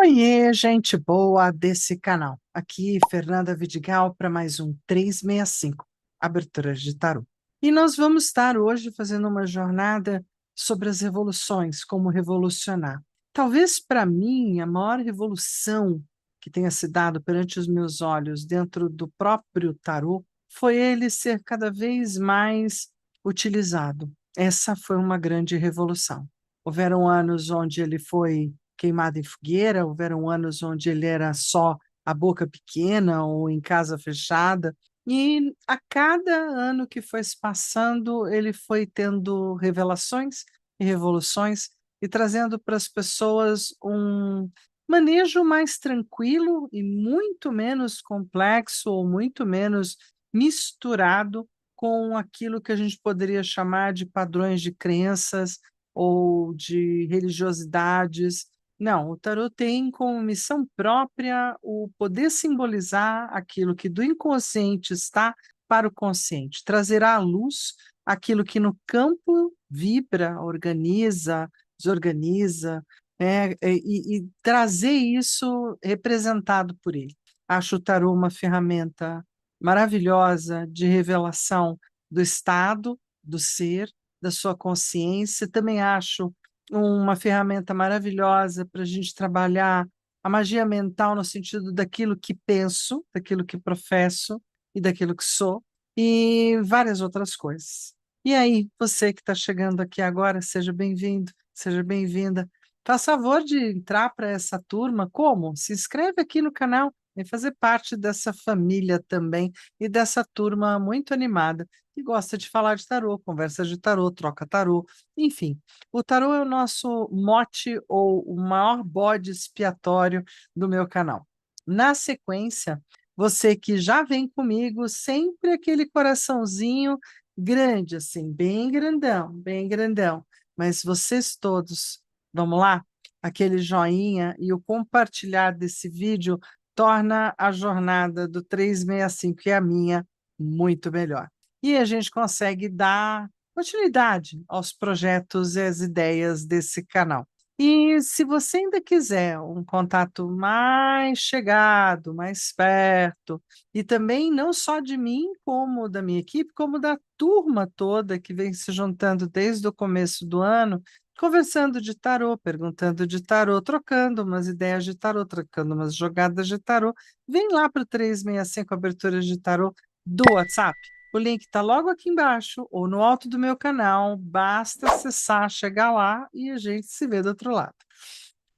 Oiê, gente boa desse canal. Aqui, Fernanda Vidigal, para mais um 365, Abertura de Tarô. E nós vamos estar hoje fazendo uma jornada sobre as revoluções, como revolucionar. Talvez para mim, a maior revolução que tenha se dado perante os meus olhos dentro do próprio tarô foi ele ser cada vez mais utilizado. Essa foi uma grande revolução. Houveram anos onde ele foi queimado em fogueira, houveram anos onde ele era só a boca pequena ou em casa fechada, e a cada ano que foi se passando, ele foi tendo revelações e revoluções e trazendo para as pessoas um manejo mais tranquilo e muito menos complexo ou muito menos misturado com aquilo que a gente poderia chamar de padrões de crenças ou de religiosidades. Não, o tarô tem como missão própria o poder simbolizar aquilo que do inconsciente está para o consciente, trazer à luz aquilo que no campo vibra, organiza, desorganiza, né, e trazer isso representado por ele. Acho o tarô uma ferramenta maravilhosa de revelação do estado, do ser, da sua consciência. Também acho uma ferramenta maravilhosa para a gente trabalhar a magia mental no sentido daquilo que penso, daquilo que professo e daquilo que sou, e várias outras coisas. E aí, você que está chegando aqui agora, seja bem-vindo, seja bem-vinda. Faça favor de entrar para essa turma. Como? Se inscreve aqui no canal e fazer parte dessa família também e dessa turma muito animada que gosta de falar de tarô, conversa de tarô, troca tarô, enfim. O tarô é o nosso mote ou o maior bode expiatório do meu canal. Na sequência, você que já vem comigo, sempre aquele coraçãozinho grande, assim, bem grandão, bem grandão. Mas vocês todos, vamos lá? Aquele joinha e o compartilhar desse vídeo torna a jornada do 365 e a minha muito melhor. E a gente consegue dar continuidade aos projetos e às ideias desse canal. E se você ainda quiser um contato mais chegado, mais perto, e também não só de mim, como da minha equipe, como da turma toda que vem se juntando desde o começo do ano, conversando de tarô, perguntando de tarô, trocando umas ideias de tarô, trocando umas jogadas de tarô, vem lá para o 365 Aberturas de Tarô do WhatsApp. O link está logo aqui embaixo ou no alto do meu canal. Basta acessar, chegar lá e a gente se vê do outro lado.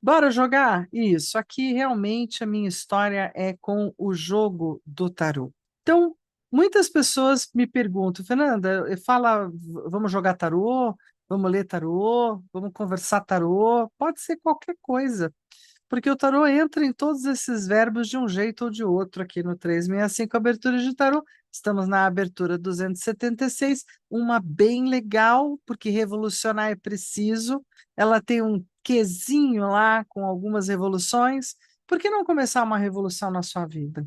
Bora jogar? Isso. Aqui realmente a minha história é com o jogo do tarô. Então, muitas pessoas me perguntam, Fernanda, fala, vamos jogar tarô? Vamos ler tarô? Vamos conversar tarô? Pode ser qualquer coisa, porque o tarô entra em todos esses verbos de um jeito ou de outro aqui no 365 Abertura de Tarô. Estamos na abertura 276, uma bem legal, porque revolucionar é preciso. Ela tem um quesinho lá com algumas revoluções. Por que não começar uma revolução na sua vida?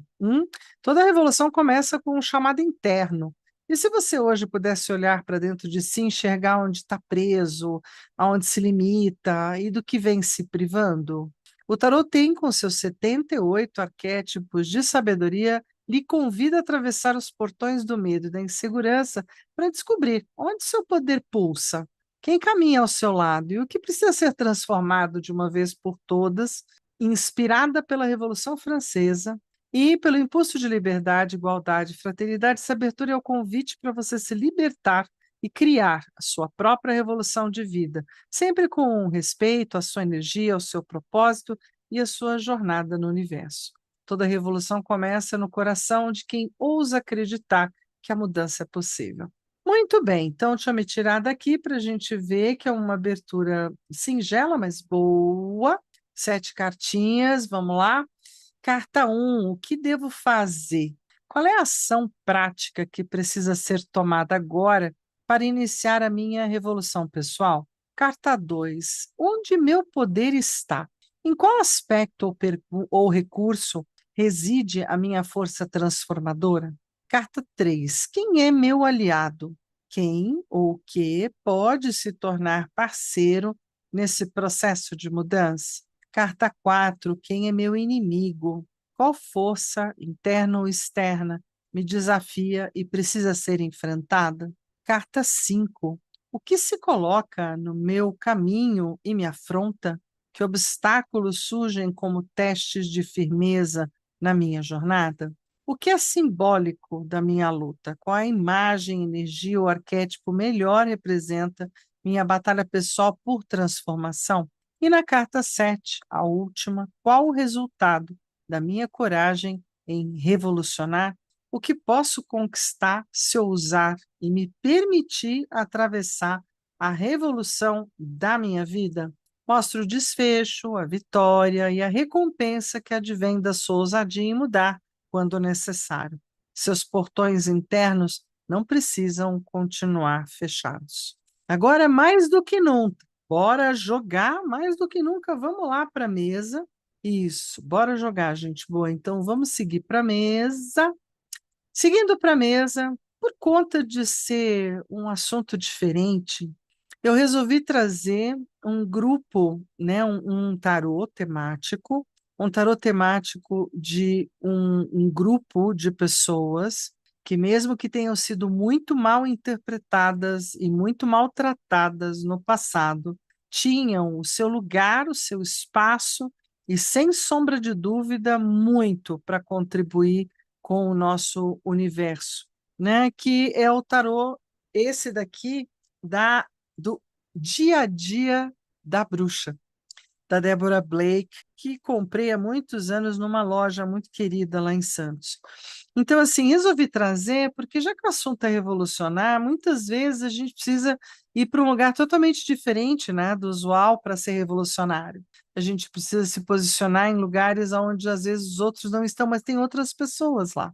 Toda revolução começa com um chamado interno. E se você hoje pudesse olhar para dentro de si, enxergar onde está preso, aonde se limita e do que vem se privando? O tarô tem, com seus 78 arquétipos de sabedoria, lhe convida a atravessar os portões do medo e da insegurança para descobrir onde seu poder pulsa, quem caminha ao seu lado e o que precisa ser transformado de uma vez por todas, inspirada pela Revolução Francesa e pelo impulso de liberdade, igualdade, fraternidade. Essa abertura é o convite para você se libertar e criar a sua própria revolução de vida, sempre com respeito à sua energia, ao seu propósito e à sua jornada no universo. Toda revolução começa no coração de quem ousa acreditar que a mudança é possível. Muito bem, então deixa eu me tirar daqui para a gente ver que é uma abertura singela, mas boa. 7 cartinhas, vamos lá. Carta 1, o que devo fazer? Qual é a ação prática que precisa ser tomada agora para iniciar a minha revolução pessoal? Carta 2, onde meu poder está? Em qual aspecto ou recurso reside a minha força transformadora? Carta 3, quem é meu aliado? Quem ou o que pode se tornar parceiro nesse processo de mudança? Carta 4, quem é meu inimigo? Qual força, interna ou externa, me desafia e precisa ser enfrentada? Carta 5, o que se coloca no meu caminho e me afronta? Que obstáculos surgem como testes de firmeza na minha jornada? O que é simbólico da minha luta? Qual a imagem, energia ou arquétipo melhor representa minha batalha pessoal por transformação? E na carta 7, a última, qual o resultado da minha coragem em revolucionar? O que posso conquistar se ousar e me permitir atravessar a revolução da minha vida? Mostra o desfecho, a vitória e a recompensa que advém da sua ousadia em mudar quando necessário. Seus portões internos não precisam continuar fechados. Agora, mais do que nunca, bora jogar mais do que nunca. Vamos lá para a mesa. Isso, bora jogar, gente boa. Então, vamos seguir para a mesa. Seguindo para a mesa, por conta de ser um assunto diferente, eu resolvi trazer um grupo, né, um tarô temático de um grupo de pessoas que, mesmo que tenham sido muito mal interpretadas e muito maltratadas no passado, tinham o seu lugar, o seu espaço e, sem sombra de dúvida, muito para contribuir com o nosso universo, né? Que é o tarô, esse daqui, do dia a dia da bruxa, da Deborah Blake, que comprei há muitos anos numa loja muito querida lá em Santos. Então, assim, resolvi trazer, porque já que o assunto é revolucionar, muitas vezes a gente precisa ir para um lugar totalmente diferente, né, do usual para ser revolucionário. A gente precisa se posicionar em lugares onde às vezes os outros não estão, mas tem outras pessoas lá.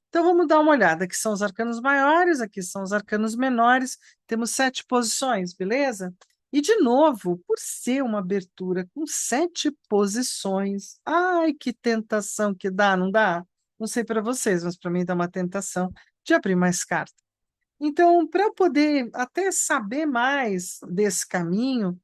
Então vamos dar uma olhada. Aqui são os arcanos maiores, aqui são os arcanos menores. Temos 7 posições, beleza? E, de novo, por ser uma abertura com 7 posições, ai, que tentação que dá, não dá? Não sei para vocês, mas para mim dá uma tentação de abrir mais cartas. Então, para eu poder até saber mais desse caminho,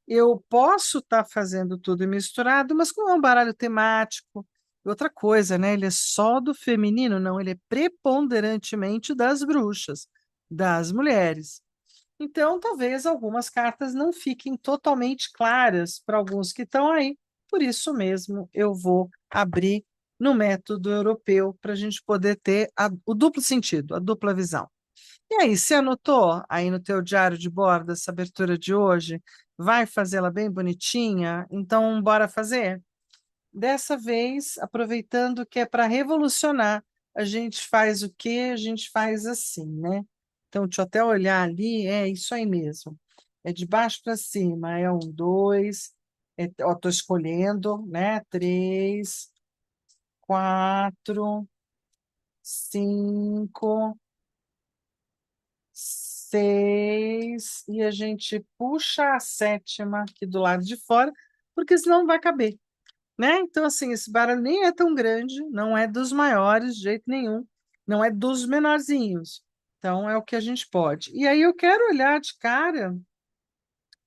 eu posso estar fazendo tudo misturado, mas como é um baralho temático, outra coisa, né? Ele é só do feminino, não, ele é preponderantemente das bruxas, das mulheres. Então, talvez algumas cartas não fiquem totalmente claras para alguns que estão aí. Por isso mesmo, eu vou abrir no método europeu para a gente poder ter o duplo sentido, a dupla visão. E aí, você anotou aí no teu diário de bordo essa abertura de hoje? Vai fazê-la bem bonitinha? Então, bora fazer? Dessa vez, aproveitando que é para revolucionar, a gente faz o quê? A gente faz assim, né? Então, deixa eu até olhar ali, é isso aí mesmo. É de baixo para cima, é um, dois, ó, estou escolhendo, né? Três, quatro, cinco, seis, e a gente puxa a sétima aqui do lado de fora, porque senão não vai caber, né? Então, assim, esse baralho nem é tão grande, não é dos maiores de jeito nenhum, não é dos menorzinhos. Então, é o que a gente pode. E aí eu quero olhar de cara,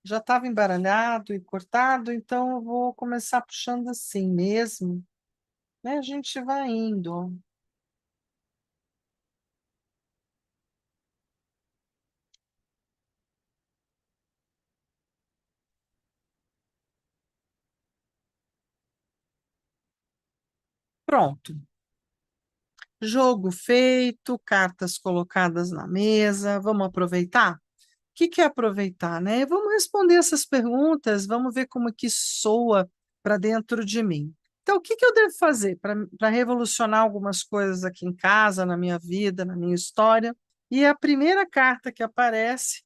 já estava embaralhado e cortado, então eu vou começar puxando assim mesmo, né? A gente vai indo. Pronto. Jogo feito, cartas colocadas na mesa, vamos aproveitar? Que é aproveitar, né? Vamos responder essas perguntas, vamos ver como que soa para dentro de mim. Então, o que eu devo fazer para revolucionar algumas coisas aqui em casa, na minha vida, na minha história? E a primeira carta que aparece,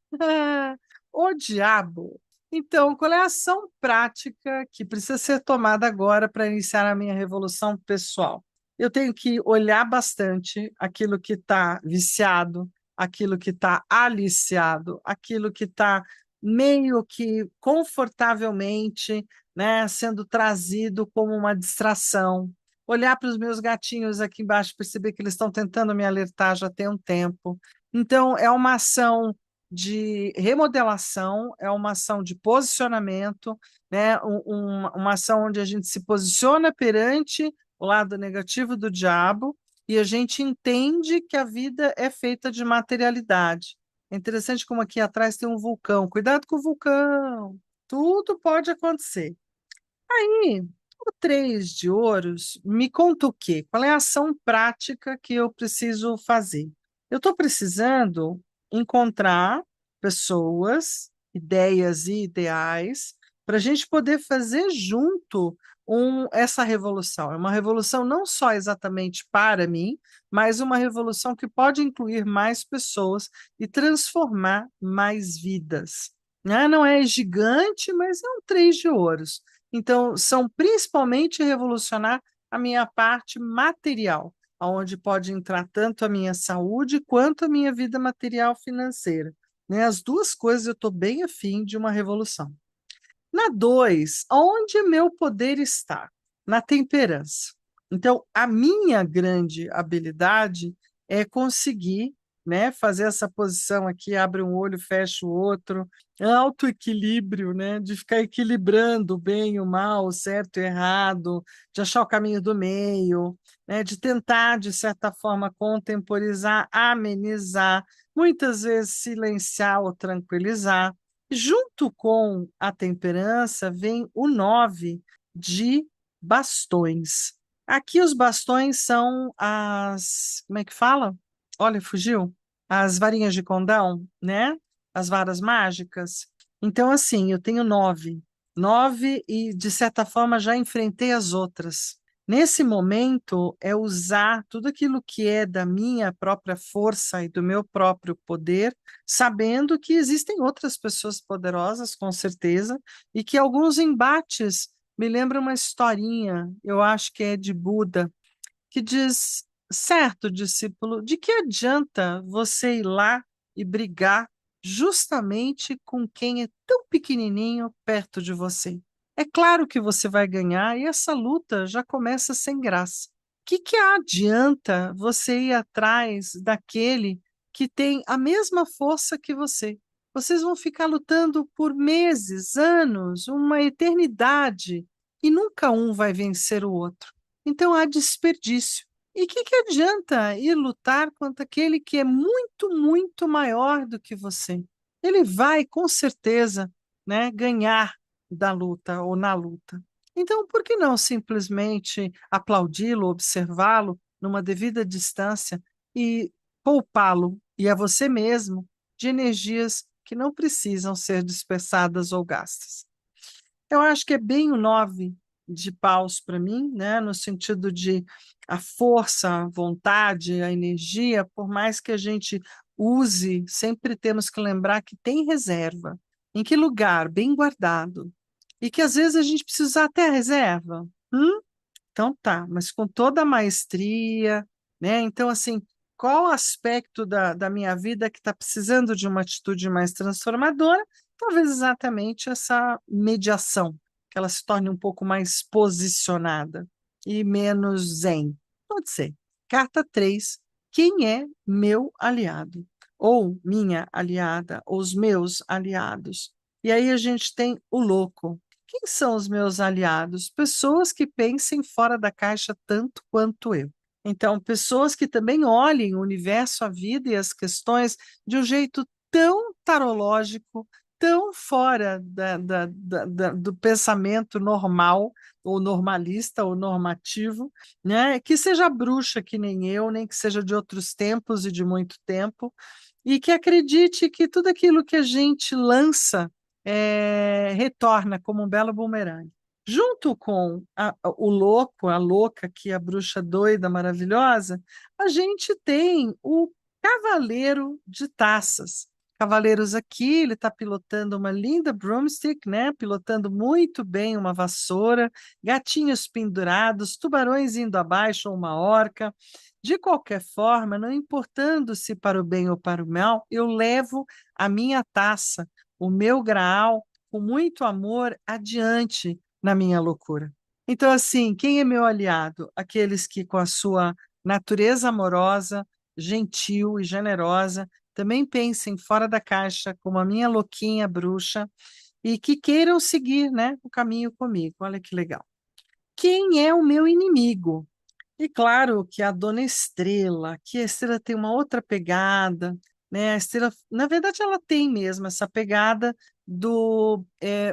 o diabo. Então, qual é a ação prática que precisa ser tomada agora para iniciar a minha revolução pessoal? Eu tenho que olhar bastante aquilo que está viciado, aquilo que está aliciado, aquilo que está meio que confortavelmente, né, sendo trazido como uma distração. Olhar para os meus gatinhos aqui embaixo, perceber que eles estão tentando me alertar já tem um tempo. Então, é uma ação de remodelação, é uma ação de posicionamento, né? Uma ação onde a gente se posiciona perante o lado negativo do diabo e a gente entende que a vida é feita de materialidade. É interessante como aqui atrás tem um vulcão. Cuidado com o vulcão. Tudo pode acontecer. Aí, o três de ouros me conta o quê? Qual é a ação prática que eu preciso fazer? Eu estou precisando encontrar pessoas, ideias e ideais para a gente poder fazer junto essa revolução. É uma revolução não só exatamente para mim, mas uma revolução que pode incluir mais pessoas e transformar mais vidas. Né? Não é gigante, mas é um três de ouros. Então, são principalmente revolucionar a minha parte material, onde pode entrar tanto a minha saúde quanto a minha vida material financeira. Né? As duas coisas eu estou bem afim de uma revolução. Na 2, onde meu poder está? Na temperança. Então, a minha grande habilidade é conseguir, né, fazer essa posição aqui, abre um olho, fecha o outro, autoequilíbrio, né, de ficar equilibrando o bem e o mal, o certo e o errado, de achar o caminho do meio, né, de tentar, de certa forma, contemporizar, amenizar, muitas vezes silenciar ou tranquilizar. Junto com a temperança vem o 9 de bastões. Aqui os bastões são as, como é que fala? Olha, fugiu. As varinhas de condão, né? As varas mágicas. Então, assim, eu tenho 9. 9 e, de certa forma, já enfrentei as outras. Nesse momento, é usar tudo aquilo que é da minha própria força e do meu próprio poder, sabendo que existem outras pessoas poderosas, com certeza, e que alguns embates me lembram uma historinha, eu acho que é de Buda, que diz: certo, discípulo, de que adianta você ir lá e brigar justamente com quem é tão pequenininho perto de você? É claro que você vai ganhar e essa luta já começa sem graça. Que adianta você ir atrás daquele que tem a mesma força que você? Vocês vão ficar lutando por meses, anos, uma eternidade, e nunca um vai vencer o outro. Então há desperdício. E que adianta ir lutar contra aquele que é muito, muito maior do que você? Ele vai, com certeza, né, ganhar da luta ou na luta. Então, por que não simplesmente aplaudi-lo, observá-lo numa devida distância e poupá-lo, e a você mesmo, de energias que não precisam ser dispersadas ou gastas? Eu acho que é bem o 9 de paus para mim, né? No sentido de a força, a vontade, a energia, por mais que a gente use, sempre temos que lembrar que tem reserva. Em que lugar? Bem guardado. E que às vezes a gente precisa usar até a reserva. Então tá, mas com toda a maestria, né? Então, assim, qual aspecto da minha vida que está precisando de uma atitude mais transformadora? Talvez exatamente essa mediação, que ela se torne um pouco mais posicionada e menos zen. Pode ser. Carta 3. Quem é meu aliado? Ou minha aliada, ou os meus aliados. E aí a gente tem o louco. Quem são os meus aliados? Pessoas que pensem fora da caixa tanto quanto eu. Então, pessoas que também olhem o universo, a vida e as questões de um jeito tão tarológico, tão fora do pensamento normal, ou normalista, ou normativo, né? Que seja bruxa que nem eu, nem que seja de outros tempos e de muito tempo, e que acredite que tudo aquilo que a gente lança retorna como um belo bumerangue. Junto com o louco, a louca, que é a bruxa doida, maravilhosa, a gente tem o cavaleiro de taças. Cavaleiros aqui, ele está pilotando uma linda broomstick, né? Pilotando muito bem uma vassoura, gatinhos pendurados, tubarões indo abaixo ou uma orca. De qualquer forma, não importando se para o bem ou para o mal, eu levo a minha taça, o meu graal, com muito amor, adiante na minha loucura. Então, assim, quem é meu aliado? Aqueles que, com a sua natureza amorosa, gentil e generosa, também pensem fora da caixa, como a minha louquinha bruxa, e que queiram seguir, né, o caminho comigo. Olha que legal. Quem é o meu inimigo? E claro que a Dona Estrela, que a Estrela tem uma outra pegada, né? A Estrela, na verdade, ela tem mesmo essa pegada do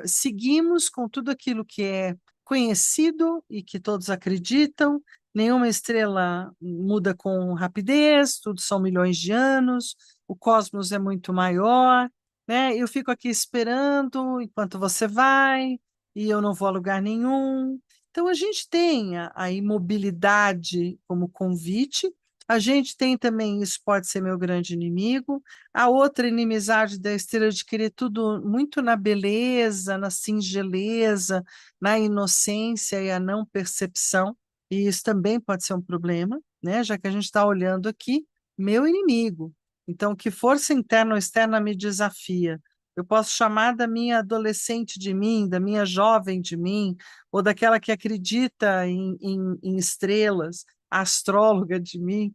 seguimos com tudo aquilo que é conhecido e que todos acreditam. Nenhuma estrela muda com rapidez, tudo são milhões de anos, o cosmos é muito maior, né? Eu fico aqui esperando enquanto você vai, e eu não vou a lugar nenhum. Então, a gente tem a imobilidade como convite, a gente tem também, isso pode ser meu grande inimigo, a outra inimizade da estrela de querer tudo muito na beleza, na singeleza, na inocência e a não percepção, e isso também pode ser um problema, né? Já que a gente está olhando aqui, meu inimigo. Então, que força interna ou externa me desafia? Eu posso chamar da minha adolescente de mim, da minha jovem de mim, ou daquela que acredita em estrelas, a astróloga de mim,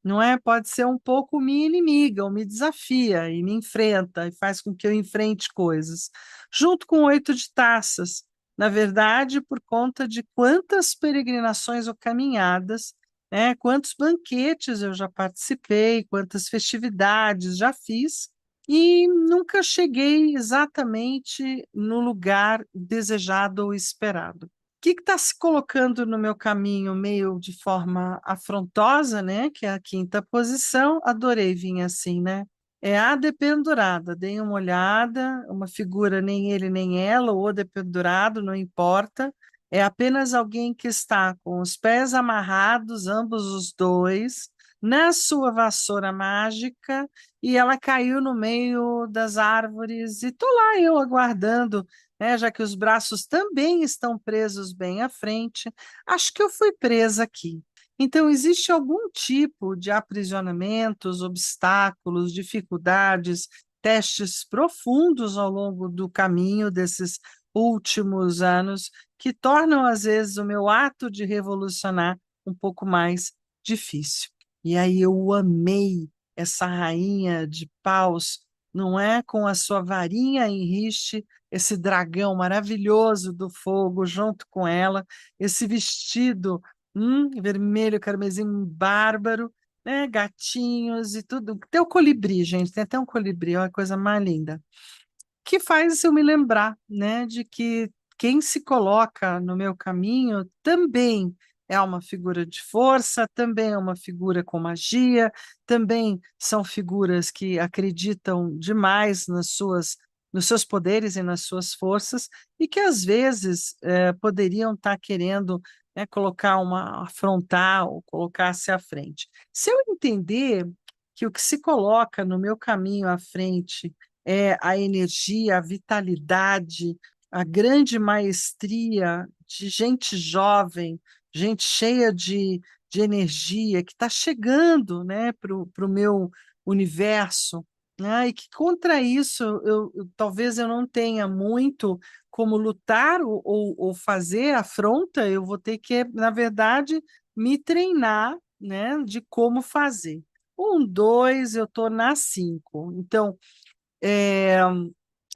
não é? Pode ser um pouco minha inimiga, ou me desafia e me enfrenta e faz com que eu enfrente coisas. Junto com o 8 de taças, na verdade, por conta de quantas peregrinações ou caminhadas, né? Quantos banquetes eu já participei, quantas festividades já fiz, e nunca cheguei exatamente no lugar desejado ou esperado. O que está se colocando no meu caminho meio de forma afrontosa, né? Que é a quinta posição. Adorei vir assim, né? É a dependurada. Dei uma olhada, uma figura nem ele nem ela, ou o dependurado, não importa. É apenas alguém que está com os pés amarrados, ambos os dois, na sua vassoura mágica, e ela caiu no meio das árvores, e tô lá eu aguardando, né, já que os braços também estão presos bem à frente. Acho que eu fui presa aqui. Então, existe algum tipo de aprisionamentos, obstáculos, dificuldades, testes profundos ao longo do caminho desses últimos anos que tornam, às vezes, o meu ato de revolucionar um pouco mais difícil. E aí eu amei essa rainha de paus, não é? Com a sua varinha em riste, esse dragão maravilhoso do fogo junto com ela, esse vestido vermelho, carmesim bárbaro, né? Gatinhos e tudo. Tem o colibri, gente, tem até um colibri, olha a coisa mais linda que faz eu me lembrar, né, de que quem se coloca no meu caminho também é uma figura de força, também é uma figura com magia, também são figuras que acreditam demais nos seus poderes e nas suas forças, e que às vezes poderiam estar querendo, né, colocar uma afrontar ou colocar-se à frente. Se eu entender que o que se coloca no meu caminho à frente a energia, a vitalidade, a grande maestria de gente jovem, gente cheia de energia, que está chegando, né, para o meu universo, né, e que contra isso talvez eu não tenha muito como lutar ou fazer afronta, eu vou ter que, na verdade, me treinar, né, de como fazer. 1, 2, eu estou na 5. Então, é,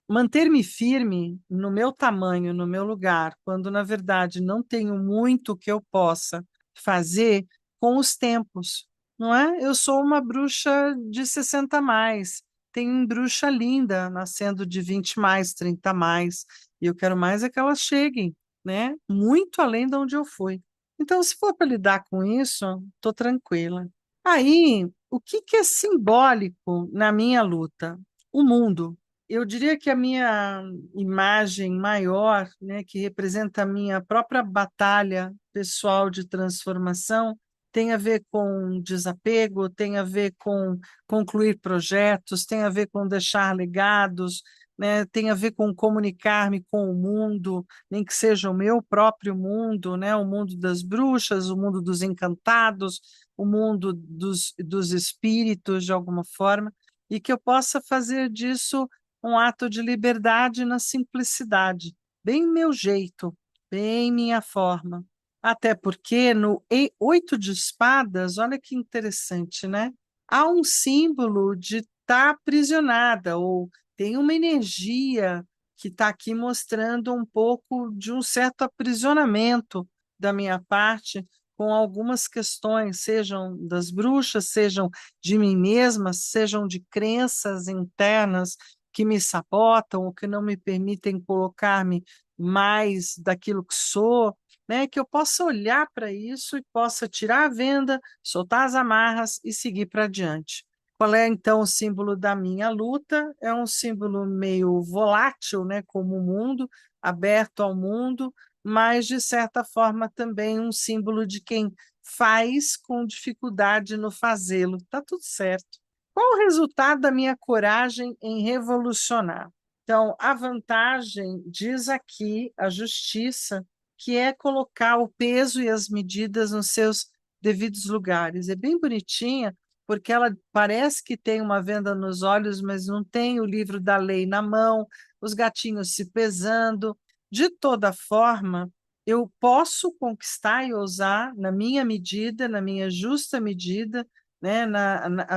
manter-me firme no meu tamanho, no meu lugar, quando na verdade não tenho muito que eu possa fazer com os tempos, não é? Eu sou uma bruxa de 60 mais, tem bruxa linda nascendo de 20 mais, 30 mais, e eu quero mais é que elas cheguem, né? Muito além de onde eu fui. Então, se for para lidar com isso, estou tranquila. Aí, o que que é simbólico na minha luta? O mundo. Eu diria que a minha imagem maior, né, que representa a minha própria batalha pessoal de transformação, tem a ver com desapego, tem a ver com concluir projetos, tem a ver com deixar legados, né, tem a ver com comunicar-me com o mundo, nem que seja o meu próprio mundo, né, o mundo das bruxas, o mundo dos encantados, o mundo dos espíritos, de alguma forma, e que eu possa fazer disso um ato de liberdade na simplicidade, bem meu jeito, bem minha forma. Até porque no 8 de espadas, olha que interessante, né? Há um símbolo de está aprisionada, ou tem uma energia que está aqui mostrando um pouco de um certo aprisionamento da minha parte com algumas questões, sejam das bruxas, sejam de mim mesma, sejam de crenças internas que me sabotam ou que não me permitem colocar-me mais daquilo que sou, né? Que eu possa olhar para isso e possa tirar a venda, soltar as amarras e seguir para diante. Qual é então o símbolo da minha luta? É um símbolo meio volátil, né, como o mundo, aberto ao mundo, mas de certa forma também um símbolo de quem faz com dificuldade no fazê-lo. Tá tudo certo. Qual o resultado da minha coragem em revolucionar? Então, a vantagem, diz aqui a justiça, que é colocar o peso e as medidas nos seus devidos lugares. É bem bonitinha, porque ela parece que tem uma venda nos olhos, mas não tem o livro da lei na mão, os gatinhos se pesando. De toda forma, eu posso conquistar e usar na minha medida, na minha justa medida, né,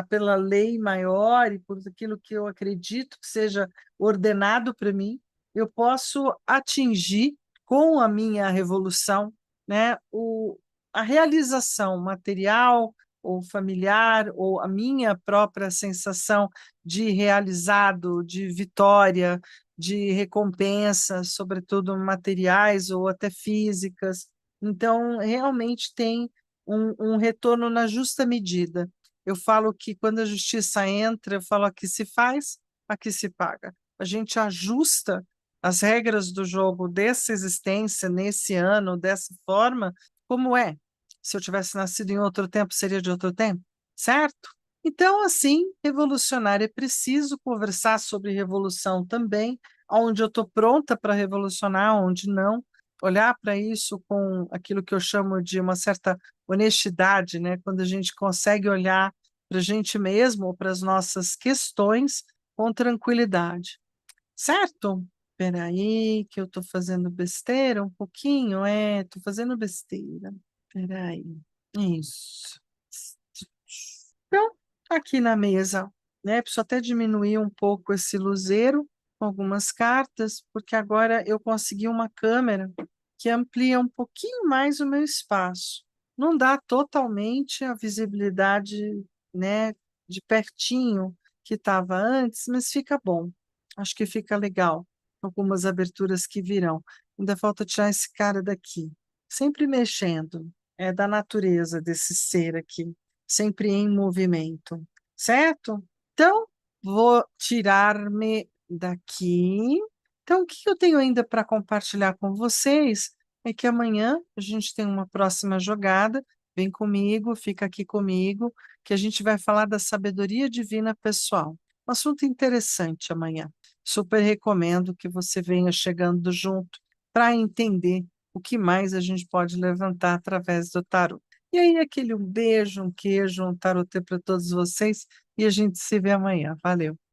pela lei maior e por aquilo que eu acredito que seja ordenado para mim, eu posso atingir com a minha revolução, né, a realização material ou familiar, ou a minha própria sensação de realizado, de vitória, de recompensas, sobretudo materiais ou até físicas. Então, realmente tem um retorno na justa medida. Eu falo que quando a justiça entra, eu falo aqui se faz, aqui se paga. A gente ajusta as regras do jogo dessa existência, nesse ano, dessa forma, como é. Se eu tivesse nascido em outro tempo, seria de outro tempo, certo? Então, assim, revolucionário é preciso conversar sobre revolução também, onde eu estou pronta para revolucionar, onde não, olhar para isso com aquilo que eu chamo de uma certa honestidade, né? Quando a gente consegue olhar para a gente mesmo ou para as nossas questões com tranquilidade, certo? Espera aí, que eu estou fazendo besteira um pouquinho, estou fazendo besteira. Espera aí, isso. Então, aqui na mesa, né? Preciso até diminuir um pouco esse luzeiro com algumas cartas, porque agora eu consegui uma câmera que amplia um pouquinho mais o meu espaço. Não dá totalmente a visibilidade, né, de pertinho que estava antes, mas fica bom. Acho que fica legal. Algumas aberturas que virão. Ainda falta tirar esse cara daqui. Sempre mexendo. É da natureza desse ser aqui sempre em movimento, certo? Então, vou tirar-me daqui. Então, o que eu tenho ainda para compartilhar com vocês é que amanhã a gente tem uma próxima jogada. Vem comigo, fica aqui comigo, que a gente vai falar da sabedoria divina pessoal. Um assunto interessante amanhã. Super recomendo que você venha chegando junto para entender o que mais a gente pode levantar através do tarô. E aí, aquele um beijo, um queijo, um tarotê para todos vocês e a gente se vê amanhã. Valeu!